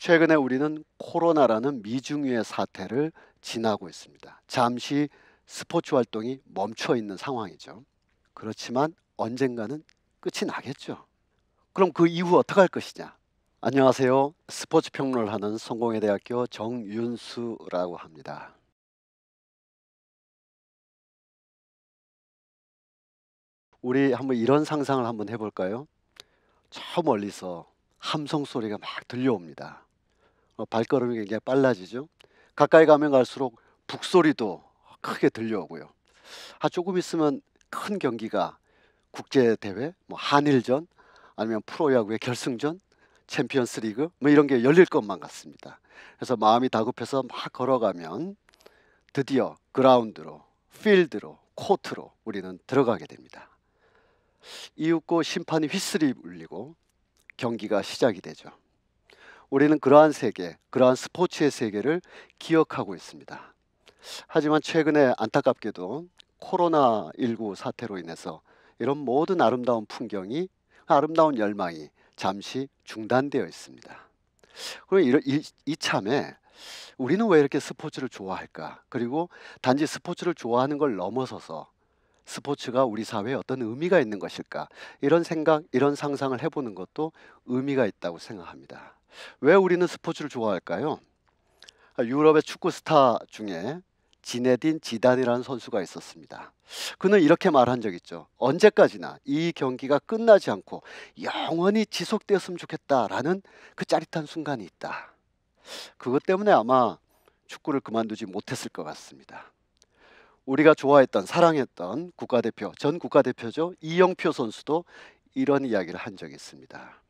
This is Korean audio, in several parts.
최근에 우리는 코로나라는 미중유의 사태를 지나고 있습니다. 잠시 스포츠 활동이 멈춰 있는 상황이죠. 그렇지만 언젠가는 끝이 나겠죠. 그럼 그 이후 어떻게 할 것이냐? 안녕하세요. 스포츠 평론을 하는 성공회대학교 정윤수라고 합니다. 우리 한번 이런 상상을 한번 해볼까요? 저 멀리서 함성 소리가 막 들려옵니다. 발걸음이 굉장히 빨라지죠. 가까이 가면 갈수록 북소리도 크게 들려오고요. 조금 있으면 큰 경기가 국제 대회, 뭐 한일전, 아니면 프로야구의 결승전, 챔피언스 리그 뭐 이런 게 열릴 것만 같습니다. 그래서 마음이 다급해서 막 걸어가면 드디어 그라운드로, 필드로, 코트로 우리는 들어가게 됩니다. 이윽고 심판이 휘슬이 울리고 경기가 시작이 되죠. 우리는 그러한 세계, 그러한 스포츠의 세계를 기억하고 있습니다. 하지만 최근에 안타깝게도 코로나19 사태로 인해서 이런 모든 아름다운 풍경이, 아름다운 열망이 잠시 중단되어 있습니다. 그럼 이참에 우리는 왜 이렇게 스포츠를 좋아할까? 그리고 단지 스포츠를 좋아하는 걸 넘어서서 스포츠가 우리 사회에 어떤 의미가 있는 것일까? 이런 생각, 이런 상상을 해보는 것도 의미가 있다고 생각합니다. 왜 우리는 스포츠를 좋아할까요? 유럽의 축구 스타 중에 지네딘 지단이라는 선수가 있었습니다. 그는 이렇게 말한 적 있죠. 언제까지나 이 경기가 끝나지 않고 영원히 지속되었으면 좋겠다라는 그 짜릿한 순간이 있다. 그것 때문에 아마 축구를 그만두지 못했을 것 같습니다. 우리가 좋아했던, 사랑했던 국가대표, 전 국가대표죠. 이영표 선수도 이런 이야기를 한 적이 있습니다.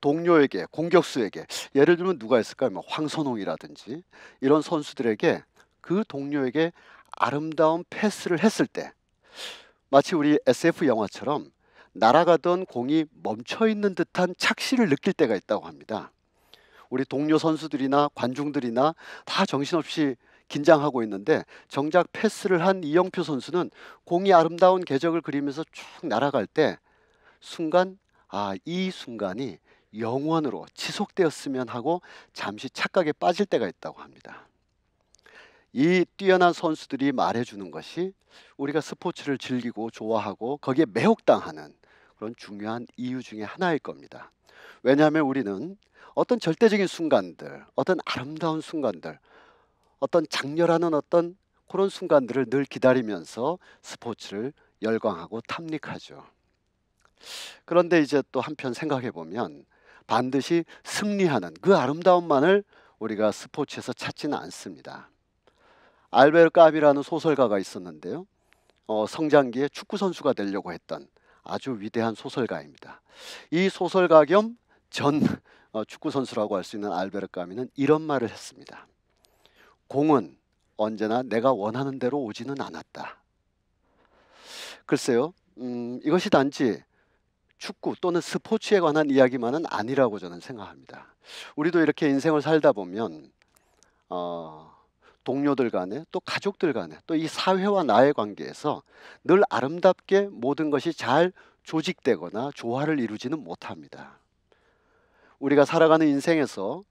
동료에게, 공격수에게, 예를 들면 누가 있을까요? 뭐 황선홍이라든지 이런 선수들에게, 그 동료에게 아름다운 패스를 했을 때 마치 우리 SF 영화처럼 날아가던 공이 멈춰 있는 듯한 착시를 느낄 때가 있다고 합니다. 우리 동료 선수들이나 관중들이나 다 정신없이 긴장하고 있는데 정작 패스를 한 이영표 선수는 공이 아름다운 궤적을 그리면서 쭉 날아갈 때 순간, 이 순간이 영원으로 지속되었으면 하고 잠시 착각에 빠질 때가 있다고 합니다. 이 뛰어난 선수들이 말해주는 것이 우리가 스포츠를 즐기고 좋아하고 거기에 매혹당하는 그런 중요한 이유 중에 하나일 겁니다. 왜냐하면 우리는 어떤 절대적인 순간들, 어떤 아름다운 순간들, 어떤 장렬하는 어떤 그런 순간들을 늘 기다리면서 스포츠를 열광하고 탐닉하죠. 그런데 이제 또 한편 생각해 보면 반드시 승리하는 그 아름다움만을 우리가 스포츠에서 찾지는 않습니다. 알베르 까미라는 소설가가 있었는데요. 성장기에 축구 선수가 되려고 했던 아주 위대한 소설가입니다. 이 소설가 겸 전 축구 선수라고 할 수 있는 알베르 까미는 이런 말을 했습니다. 공은 언제나 내가 원하는 대로 오지는 않았다. 글쎄요, 이것이 단지 축구 또는 스포츠에 관한 이야기만은 아니라고 저는 생각합니다. 우리도 이렇게 인생을 살다 보면 동료들 간에 또 가족들 간에 또 이 사회와 나의 관계에서 늘 아름답게 모든 것이 잘 조직되거나 조화를 이루지는 못합니다. 우리가 살아가는 인생에서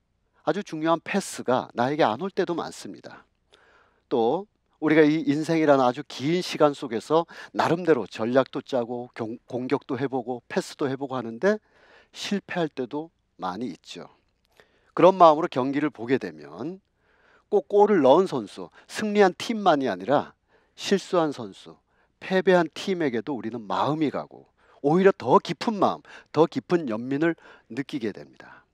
아주 중요한 패스가 나에게 안 올 때도 많습니다. 또 우리가 이 인생이라는 아주 긴 시간 속에서 나름대로 전략도 짜고 공격도 해보고 패스도 해보고 하는데 실패할 때도 많이 있죠. 그런 마음으로 경기를 보게 되면 꼭 골을 넣은 선수, 승리한 팀만이 아니라 실수한 선수, 패배한 팀에게도 우리는 마음이 가고 오히려 더 깊은 마음, 더 깊은 연민을 느끼게 됩니다.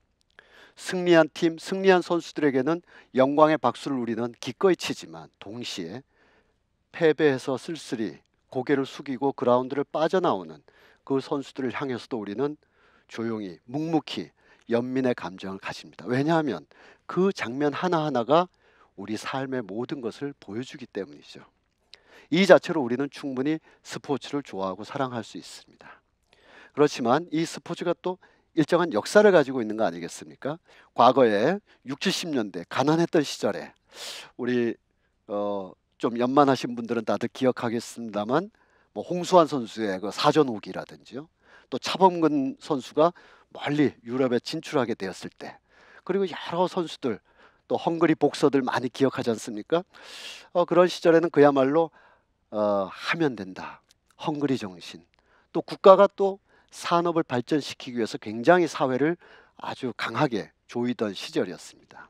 승리한 팀, 승리한 선수들에게는 영광의 박수를 우리는 기꺼이 치지만 동시에 패배해서 쓸쓸히 고개를 숙이고 그라운드를 빠져나오는 그 선수들을 향해서도 우리는 조용히 묵묵히 연민의 감정을 가집니다. 왜냐하면 그 장면 하나하나가 우리 삶의 모든 것을 보여주기 때문이죠. 이 자체로 우리는 충분히 스포츠를 좋아하고 사랑할 수 있습니다. 그렇지만 이 스포츠가 또 일정한 역사를 가지고 있는 거 아니겠습니까? 과거에 60, 70년대 가난했던 시절에 우리 좀 연만하신 분들은 다들 기억하겠습니다만 뭐 홍수환 선수의 그 사전 오기라든지요. 또 차범근 선수가 멀리 유럽에 진출하게 되었을 때 그리고 여러 선수들, 또 헝그리 복서들 많이 기억하지 않습니까? 그런 시절에는 그야말로 하면 된다, 헝그리 정신, 또 국가가 또 산업을 발전시키기 위해서 굉장히 사회를 아주 강하게 조이던 시절이었습니다.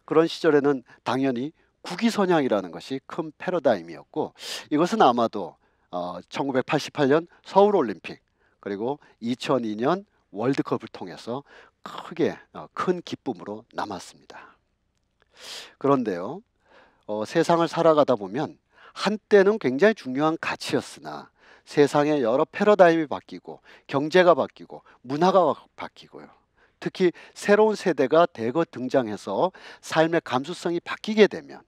그런 시절에는 당연히 국위선양이라는 것이 큰 패러다임이었고, 이것은 아마도 1988년 서울올림픽 그리고 2002년 월드컵을 통해서 크게 큰 기쁨으로 남았습니다. 그런데요, 세상을 살아가다 보면 한때는 굉장히 중요한 가치였으나 세상의 여러 패러다임이 바뀌고 경제가 바뀌고 문화가 바뀌고요. 특히 새로운 세대가 대거 등장해서 삶의 감수성이 바뀌게 되면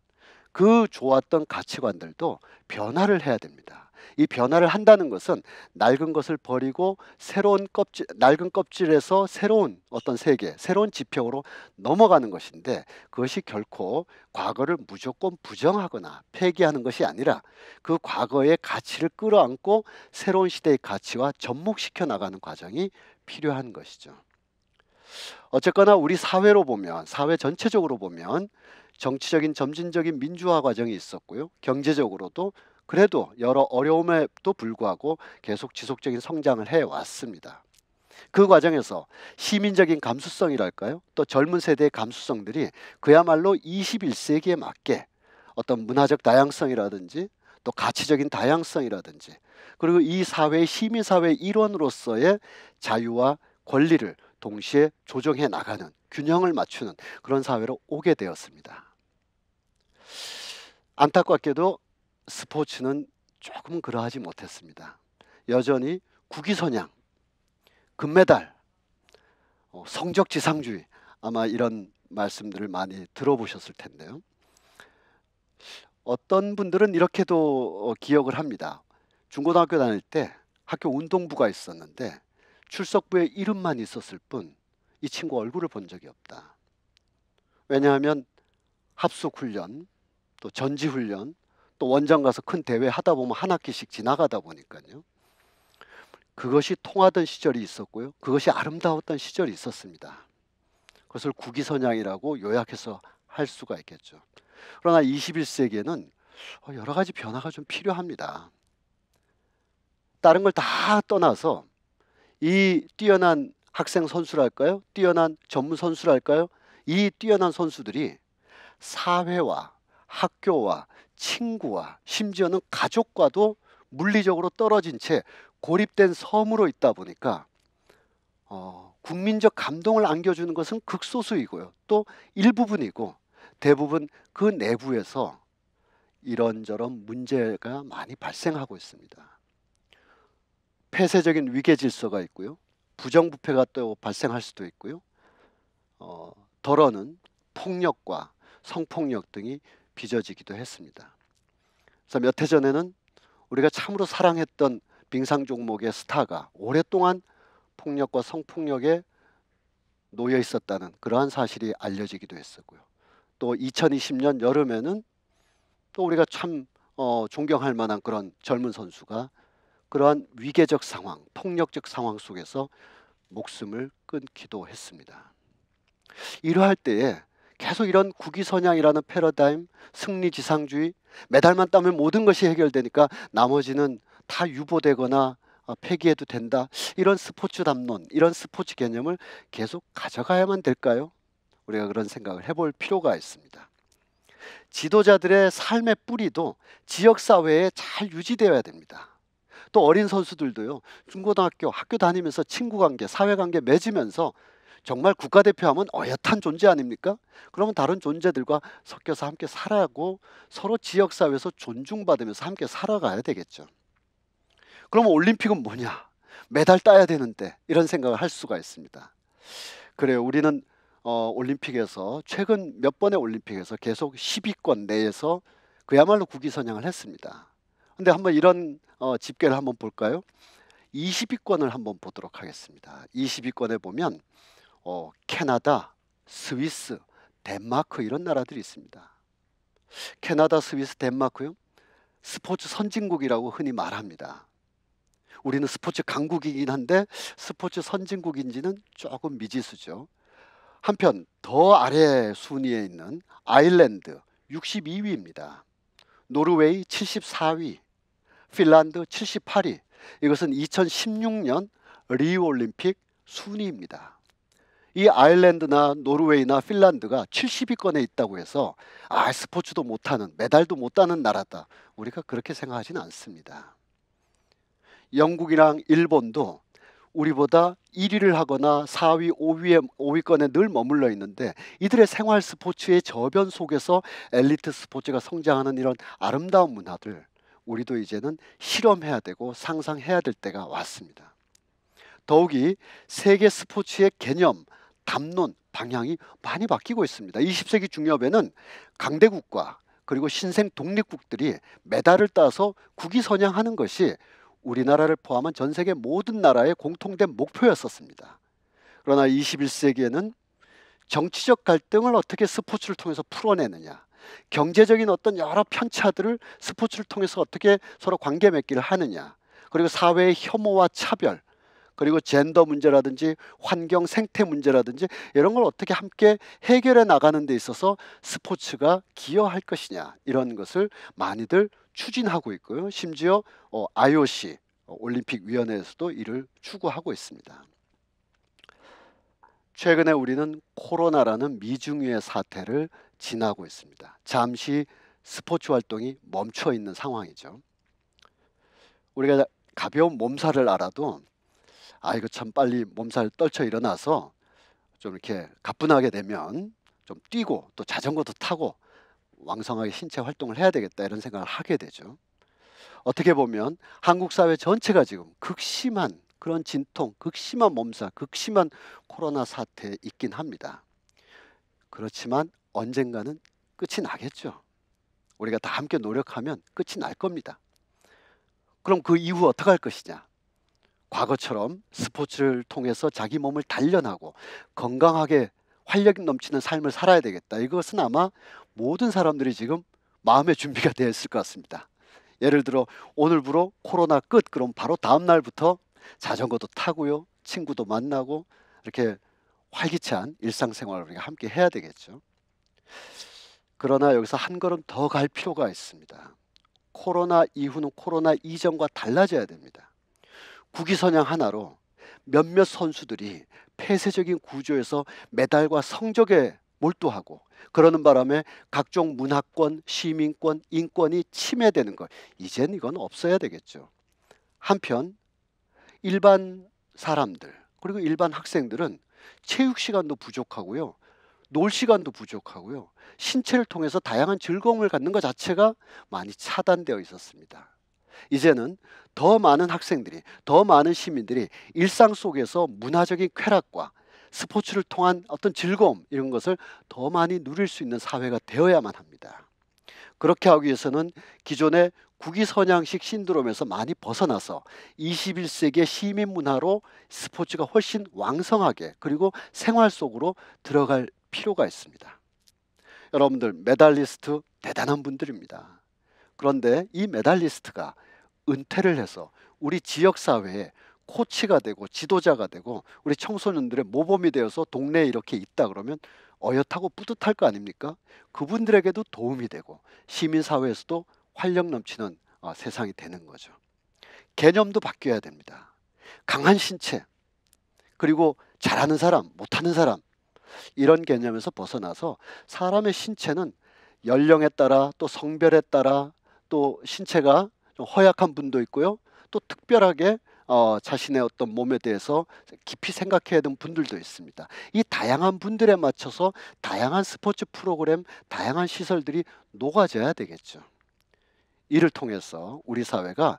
그 좋았던 가치관들도 변화를 해야 됩니다. 이 변화를 한다는 것은 낡은 것을 버리고 새로운 껍질, 낡은 껍질에서 새로운 어떤 세계, 새로운 지평으로 넘어가는 것인데, 그것이 결코 과거를 무조건 부정하거나 폐기하는 것이 아니라 그 과거의 가치를 끌어안고 새로운 시대의 가치와 접목시켜 나가는 과정이 필요한 것이죠. 어쨌거나 우리 사회로 보면, 사회 전체적으로 보면 정치적인 점진적인 민주화 과정이 있었고요. 경제적으로도 그래도 여러 어려움에도 불구하고 계속 지속적인 성장을 해왔습니다. 그 과정에서 시민적인 감수성이랄까요? 또 젊은 세대의 감수성들이 그야말로 21세기에 맞게 어떤 문화적 다양성이라든지 또 가치적인 다양성이라든지, 그리고 이 사회의 시민사회의 일원으로서의 자유와 권리를 동시에 조정해 나가는, 균형을 맞추는 그런 사회로 오게 되었습니다. 안타깝게도 스포츠는 조금 그러하지 못했습니다. 여전히 국위선양, 금메달, 성적지상주의, 아마 이런 말씀들을 많이 들어보셨을 텐데요. 어떤 분들은 이렇게도 기억을 합니다. 중고등학교 다닐 때 학교 운동부가 있었는데 출석부에 이름만 있었을 뿐 이 친구 얼굴을 본 적이 없다. 왜냐하면 합숙훈련, 또 전지훈련, 또 원장 가서 큰 대회 하다 보면 한 학기씩 지나가다 보니까요. 그것이 통하던 시절이 있었고요. 그것이 아름다웠던 시절이 있었습니다. 그것을 국위선양이라고 요약해서 할 수가 있겠죠. 그러나 21세기에는 여러 가지 변화가 좀 필요합니다. 다른 걸 다 떠나서 이 뛰어난 학생 선수랄까요? 뛰어난 전문 선수랄까요? 이 뛰어난 선수들이 사회와 학교와 친구와 심지어는 가족과도 물리적으로 떨어진 채 고립된 섬으로 있다 보니까 국민적 감동을 안겨주는 것은 극소수이고요. 또 일부분이고, 대부분 그 내부에서 이런저런 문제가 많이 발생하고 있습니다. 폐쇄적인 위계 질서가 있고요. 부정부패가 또 발생할 수도 있고요. 덜어는 폭력과 성폭력 등이 빚어지기도 했습니다. 그래서 몇 해 전에는 우리가 참으로 사랑했던 빙상 종목의 스타가 오랫동안 폭력과 성폭력에 놓여 있었다는 그러한 사실이 알려지기도 했었고요. 또 2020년 여름에는 또 우리가 참 존경할 만한 그런 젊은 선수가 그러한 위계적 상황, 폭력적 상황 속에서 목숨을 끊기도 했습니다. 이러할 때에 계속 이런 국위선양이라는 패러다임, 승리지상주의, 메달만 따면 모든 것이 해결되니까 나머지는 다 유보되거나 폐기해도 된다, 이런 스포츠 담론, 이런 스포츠 개념을 계속 가져가야만 될까요? 우리가 그런 생각을 해볼 필요가 있습니다. 지도자들의 삶의 뿌리도 지역사회에 잘 유지되어야 됩니다. 또 어린 선수들도요, 중고등학교 학교 다니면서 친구관계, 사회관계 맺으면서 정말 국가대표하면 어엿한 존재 아닙니까? 그러면 다른 존재들과 섞여서 함께 살아가고 서로 지역사회에서 존중받으면서 함께 살아가야 되겠죠. 그러면 올림픽은 뭐냐? 메달 따야 되는데, 이런 생각을 할 수가 있습니다. 그래요, 우리는 올림픽에서 최근 몇 번의 올림픽에서 계속 10위권 내에서 그야말로 국위선양을 했습니다. 근데 한번 이런 집계를 한번 볼까요? 20위권을 한번 보도록 하겠습니다. 20위권에 보면 캐나다, 스위스, 덴마크, 이런 나라들이 있습니다. 캐나다, 스위스, 덴마크요, 스포츠 선진국이라고 흔히 말합니다. 우리는 스포츠 강국이긴 한데 스포츠 선진국인지는 조금 미지수죠. 한편 더 아래 순위에 있는 아일랜드 62위입니다. 노르웨이 74위, 핀란드 78위. 이것은 2016년 리우 올림픽 순위입니다. 이 아일랜드나 노르웨이나 핀란드가 70위권에 있다고 해서 스포츠도 못하는, 메달도 못 따는 나라다, 우리가 그렇게 생각하지는 않습니다. 영국이랑 일본도 우리보다 1위를 하거나 4위, 5위권에 늘 머물러 있는데, 이들의 생활 스포츠의 저변 속에서 엘리트 스포츠가 성장하는 이런 아름다운 문화들, 우리도 이제는 실험해야 되고 상상해야 될 때가 왔습니다. 더욱이 세계 스포츠의 개념, 담론, 방향이 많이 바뀌고 있습니다. 20세기 중엽에는 강대국과 그리고 신생 독립국들이 메달을 따서 국위선양하는 것이 우리나라를 포함한 전 세계 모든 나라의 공통된 목표였었습니다. 그러나 21세기에는 정치적 갈등을 어떻게 스포츠를 통해서 풀어내느냐, 경제적인 어떤 여러 편차들을 스포츠를 통해서 어떻게 서로 관계 맺기를 하느냐, 그리고 사회의 혐오와 차별, 그리고 젠더 문제라든지 환경 생태 문제라든지 이런 걸 어떻게 함께 해결해 나가는 데 있어서 스포츠가 기여할 것이냐, 이런 것을 많이들 추진하고 있고요. 심지어 IOC 올림픽 위원회에서도 이를 추구하고 있습니다. 최근에 우리는 코로나라는 미중유의 사태를 지나고 있습니다. 잠시 스포츠 활동이 멈춰 있는 상황이죠. 우리가 가벼운 몸살을 알아도 이거 참 빨리 몸살 떨쳐 일어나서 좀 이렇게 가뿐하게 되면 좀 뛰고 또 자전거도 타고 왕성하게 신체 활동을 해야 되겠다, 이런 생각을 하게 되죠. 어떻게 보면 한국 사회 전체가 지금 극심한 그런 진통, 극심한 몸살, 극심한 코로나 사태에 있긴 합니다. 그렇지만 언젠가는 끝이 나겠죠. 우리가 다 함께 노력하면 끝이 날 겁니다. 그럼 그 이후 어떻게 할 것이냐? 과거처럼 스포츠를 통해서 자기 몸을 단련하고 건강하게 활력 넘치는 삶을 살아야 되겠다. 이것은 아마 모든 사람들이 지금 마음의 준비가 되어 있을 것 같습니다. 예를 들어 오늘부로 코로나 끝, 그럼 바로 다음 날부터 자전거도 타고요, 친구도 만나고, 이렇게 활기찬 일상생활을 우리가 함께 해야 되겠죠. 그러나 여기서 한 걸음 더 갈 필요가 있습니다. 코로나 이후는 코로나 이전과 달라져야 됩니다. 국위선양 하나로 몇몇 선수들이 폐쇄적인 구조에서 메달과 성적에 몰두하고, 그러는 바람에 각종 문화권, 시민권, 인권이 침해되는 것, 이젠 이건 없어야 되겠죠. 한편 일반 사람들 그리고 일반 학생들은 체육 시간도 부족하고요, 놀 시간도 부족하고요, 신체를 통해서 다양한 즐거움을 갖는 것 자체가 많이 차단되어 있었습니다. 이제는 더 많은 학생들이, 더 많은 시민들이 일상 속에서 문화적인 쾌락과 스포츠를 통한 어떤 즐거움, 이런 것을 더 많이 누릴 수 있는 사회가 되어야만 합니다. 그렇게 하기 위해서는 기존의 국위선양식 신드롬에서 많이 벗어나서 21세기의 시민 문화로 스포츠가 훨씬 왕성하게 그리고 생활 속으로 들어갈 필요가 있습니다. 여러분들, 메달리스트 대단한 분들입니다. 그런데 이 메달리스트가 은퇴를 해서 우리 지역사회에 코치가 되고 지도자가 되고 우리 청소년들의 모범이 되어서 동네에 이렇게 있다 그러면 어엿하고 뿌듯할 거 아닙니까? 그분들에게도 도움이 되고 시민사회에서도 활력 넘치는 세상이 되는 거죠. 개념도 바뀌어야 됩니다. 강한 신체, 그리고 잘하는 사람, 못하는 사람, 이런 개념에서 벗어나서 사람의 신체는 연령에 따라, 또 성별에 따라, 또 신체가 좀 허약한 분도 있고요, 또 특별하게 자신의 어떤 몸에 대해서 깊이 생각해야 되는 분들도 있습니다. 이 다양한 분들에 맞춰서 다양한 스포츠 프로그램, 다양한 시설들이 녹아져야 되겠죠. 이를 통해서 우리 사회가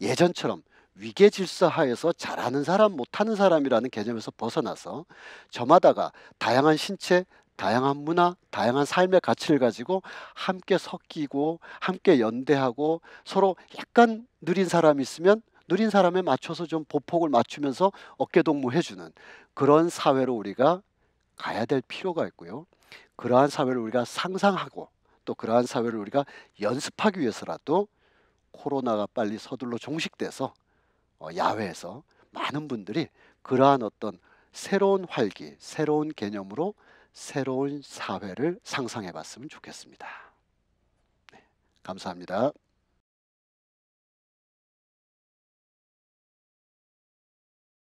예전처럼 위계 질서 하에서 잘하는 사람, 못하는 사람이라는 개념에서 벗어나서 저마다가 다양한 신체, 다양한 문화, 다양한 삶의 가치를 가지고 함께 섞이고 함께 연대하고, 서로 약간 느린 사람이 있으면 느린 사람에 맞춰서 좀 보폭을 맞추면서 어깨동무해주는 그런 사회로 우리가 가야 될 필요가 있고요. 그러한 사회를 우리가 상상하고 또 그러한 사회를 우리가 연습하기 위해서라도 코로나가 빨리 서둘러 종식돼서 야외에서 많은 분들이 그러한 어떤 새로운 활기, 새로운 개념으로 새로운 사회를 상상해 봤으면 좋겠습니다. 네, 감사합니다.